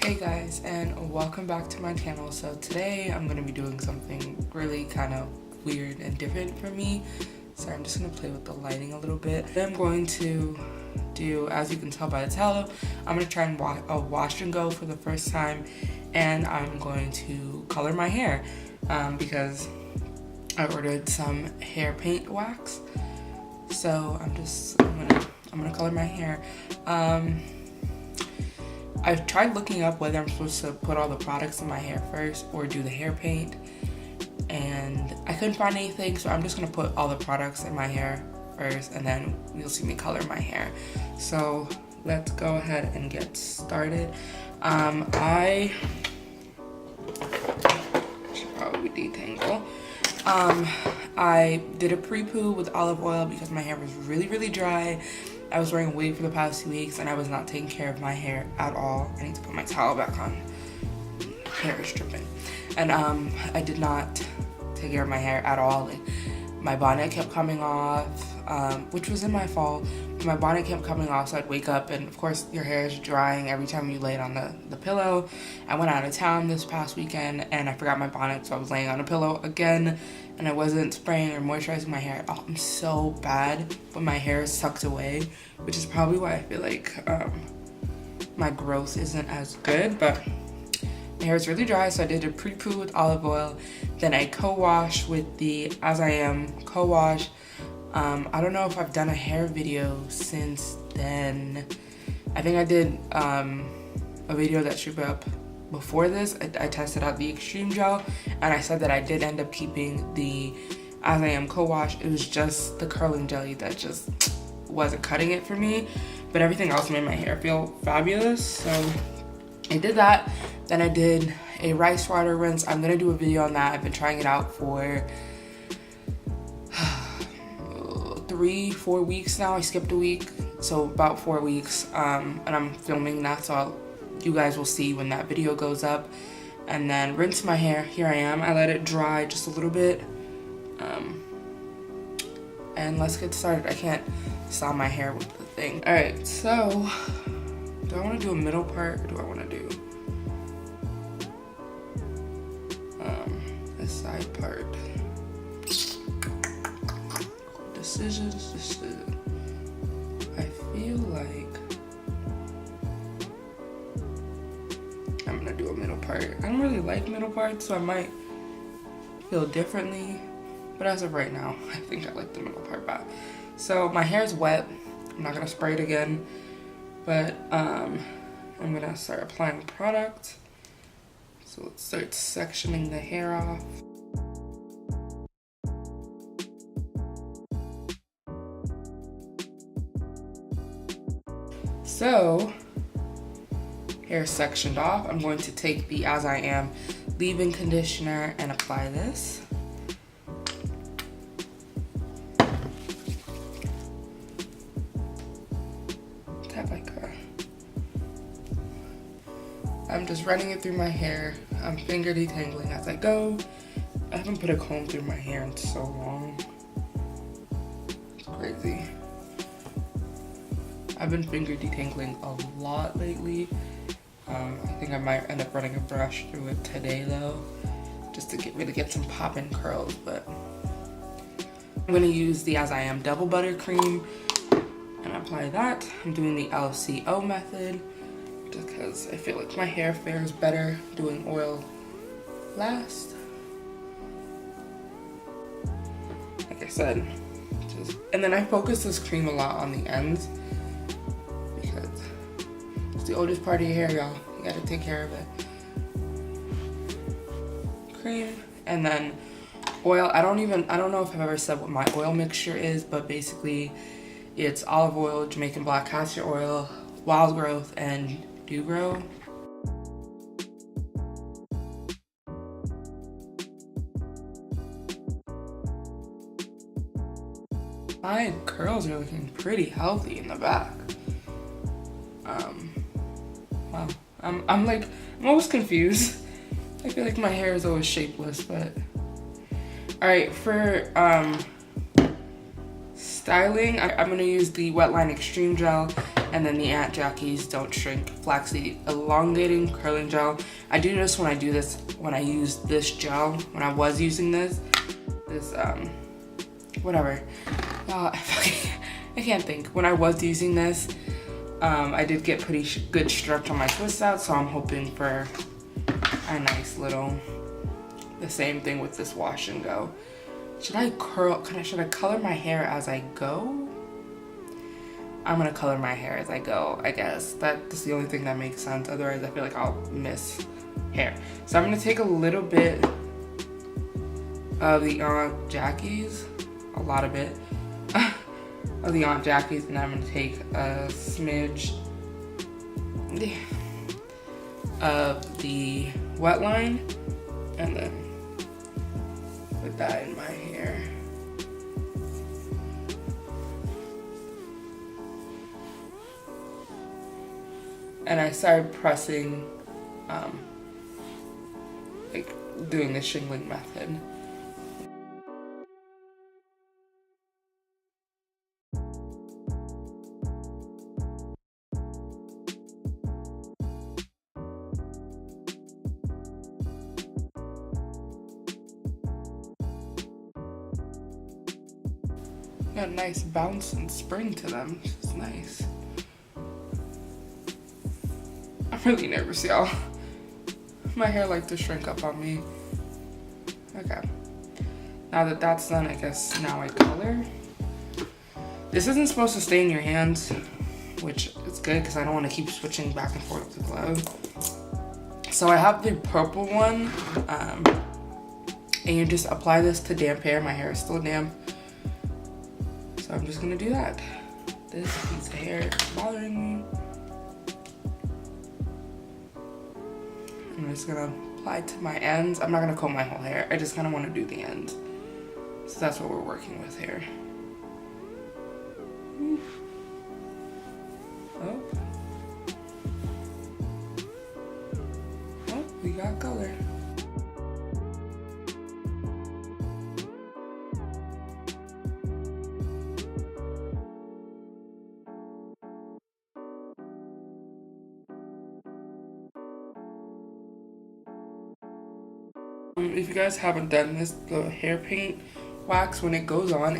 Hey guys, and welcome back to my channel. So today I'm going to be doing something really kind of weird and different for me. So I'm just going to play with the lighting a little bit. I'm going to do, as you can tell by the title, I'm going to try and wash and go for the first time, and I'm going to color my hair because I ordered some hair paint wax. So I'm gonna color my hair. I've tried looking up whether I'm supposed to put all the products in my hair first or do the hair paint, and I couldn't find anything, so I'm just gonna put all the products in my hair first, and then you'll see me color my hair. So let's go ahead and get started. I should probably detangle. I did a pre-poo with olive oil because my hair was really dry. I was wearing a wig for the past 2 weeks and I was not taking care of my hair at all. I need to put my towel back on. Hair is dripping. And I did not take care of my hair at all. Like, my bonnet kept coming off, which was in my fault. My bonnet kept coming off, so I'd wake up and of course your hair is drying every time you lay it on the pillow. I went out of town this past weekend and I forgot my bonnet, so I was laying on a pillow again and I wasn't spraying or moisturizing my hair at all. I'm so bad, but my hair is tucked away, which is probably why I feel like my growth isn't as good, but my hair is really dry, so I did a pre-poo with olive oil, then I co-wash with the As I Am co-wash. I don't know if I've done a hair video since then. I think I did a video that should be up before this. I tested out the extreme gel and I said that I did end up keeping the As I Am co-wash. It was just the curling jelly that just wasn't cutting it for me, but everything else made my hair feel fabulous. So I did that. Then I did a rice water rinse. I'm gonna do a video on that. I've been trying it out for 3-4 weeks now. I skipped a week, so about 4 weeks, and I'm filming that, so you guys will see when that video goes up. And then rinse my hair. Here I am. I let it dry just a little bit, and let's get started. I can't style my hair with the thing. All right, so do I want to do a middle part or do I want to do this side part? Decisions. I feel like I'm gonna do a middle part. I don't really like middle parts, so I might feel differently, but as of right now, I think I like the middle part better. So my hair's wet. I'm not gonna spray it again, but I'm gonna start applying product. So let's start sectioning the hair off. So, hair sectioned off. I'm going to take the As I Am leave-in conditioner and apply this. Tap like that. I'm just running it through my hair. I'm finger detangling as I go. I haven't put a comb through my hair in so long. It's crazy. I've been finger detangling a lot lately. I think I might end up running a brush through it today though, just to really get some pop-in curls. But I'm gonna use the As I Am double buttercream and apply that. I'm doing the LCO method just because I feel like my hair fares better doing oil last. Like I said, and then I focus this cream a lot on the ends, the oldest part of your hair, y'all. You gotta take care of it. Cream, and then oil. I don't know if I've ever said what my oil mixture is, but basically it's olive oil, Jamaican black castor oil, wild growth, and dew grow. My curls are looking pretty healthy in the back. Wow, I'm always confused. I feel like my hair is always shapeless, but all right, for styling, I'm gonna use the Wetline Extreme Gel And then the Aunt Jackie's Don't Shrink Flaxseed Elongating Curling Gel. I do notice when I do this, when I use this gel, when I was using this whatever. I can't think. When I was using this, I did get pretty good stretch on my twist out, so I'm hoping for a nice little, the same thing with this wash and go. Should I color my hair as I go? I'm gonna color my hair as I go, I guess. That's the only thing that makes sense. Otherwise, I feel like I'll miss hair. So I'm gonna take a little bit of the Aunt Jackie's, a lot of it, of the Aunt Jackie's, and I'm gonna take a smidge of the wet line and then put that in my hair. And I started pressing, like doing the shingling method. Got a nice bounce and spring to them, which is nice. I'm really nervous, y'all. My hair likes to shrink up on me. Okay. Now that that's done, I guess now I color. This isn't supposed to stay in your hands, which is good because I don't want to keep switching back and forth with the glove. So I have the purple one, and you just apply this to damp hair. My hair is still damp. So I'm just gonna do that. This piece of hair is bothering me. I'm just gonna apply to my ends. I'm not gonna comb my whole hair. I just kind of want to do the ends. So that's what we're working with here. Oh. Oh, we got color. If you guys haven't done this, the hair paint wax, when it goes on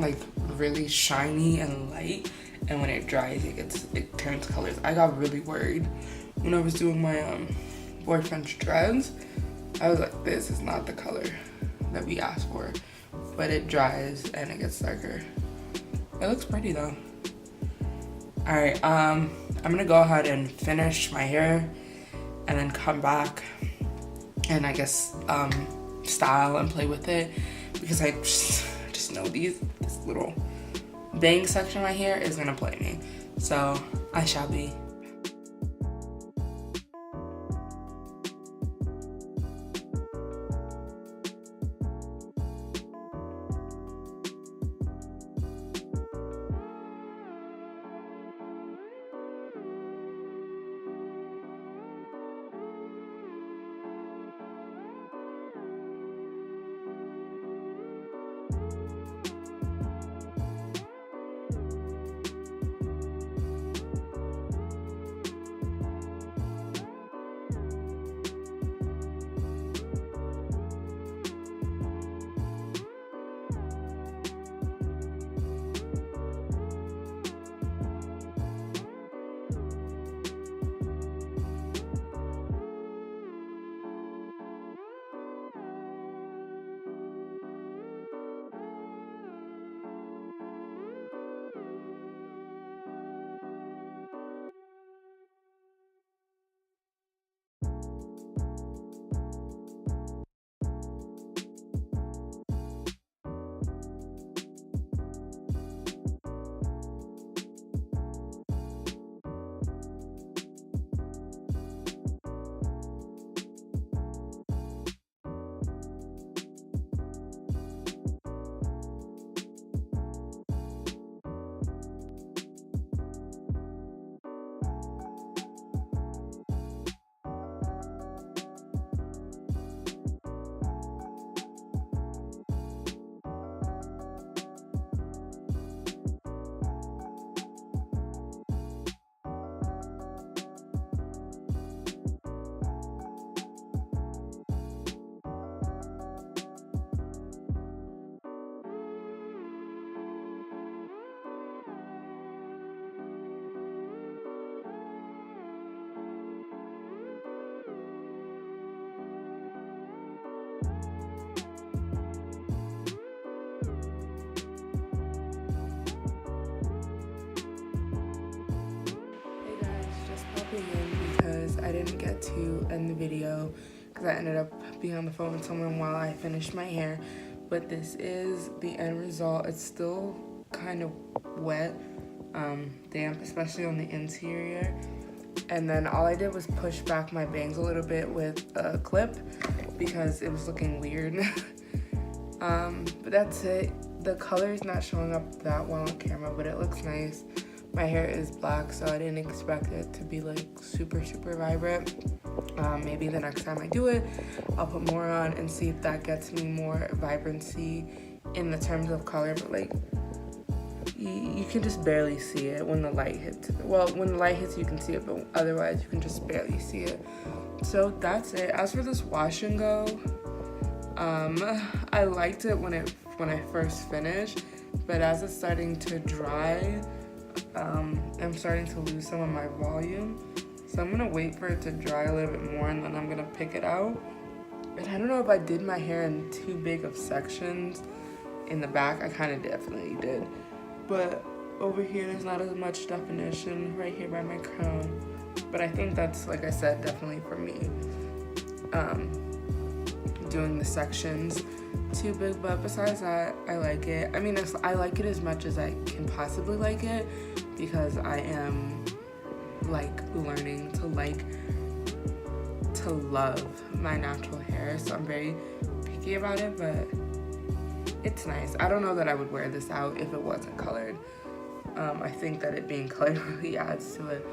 like really shiny and light, and when it dries, it turns colors. I got really worried when I was doing my boyfriend's dreads. I was like, this is not the color that we asked for, but it dries and it gets darker. It looks pretty though. All right, I'm gonna go ahead and finish my hair and then come back and I guess style and play with it, because I just know this little bang section right here is gonna play me. So I shall be. jumping in because I didn't get to end the video because I ended up being on the phone with someone while I finished my hair. But this is the end result. It's still kind of wet, damp, especially on the interior. And then all I did was push back my bangs a little bit with a clip because it was looking weird. But that's it. The color is not showing up that well on camera, but it looks nice. My hair is black, so I didn't expect it to be like super vibrant. Maybe the next time I do it, I'll put more on and see if that gets me more vibrancy in the terms of color. But like, you can just barely see it when the light hits. Well, when the light hits, you can see it, but otherwise you can just barely see it. So that's it. As for this wash and go, I liked it when I first finished, but as it's starting to dry, I'm starting to lose some of my volume. So I'm gonna wait for it to dry a little bit more and then I'm gonna pick it out. And I don't know if I did my hair in too big of sections in the back. I kind of definitely did. But over here, there's not as much definition right here by my crown. But I think that's, like I said, definitely for me. Doing the sections too big, but besides that, I like it. I mean, I like it as much as I can possibly like it because I am like learning to love my natural hair, so I'm very picky about it, but it's nice. I don't know that I would wear this out if it wasn't colored. I think that it being colored really adds to it.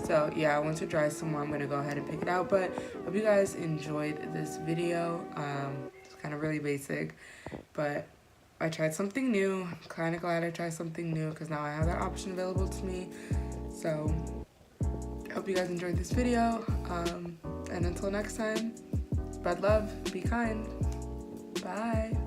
So yeah, once it dries some more, I'm gonna go ahead and pick it out. But hope you guys enjoyed this video. It's kind of really basic, but I tried something new. I'm kind of glad I tried something new because now I have that option available to me. So I hope you guys enjoyed this video. And until next time, spread love, be kind. Bye.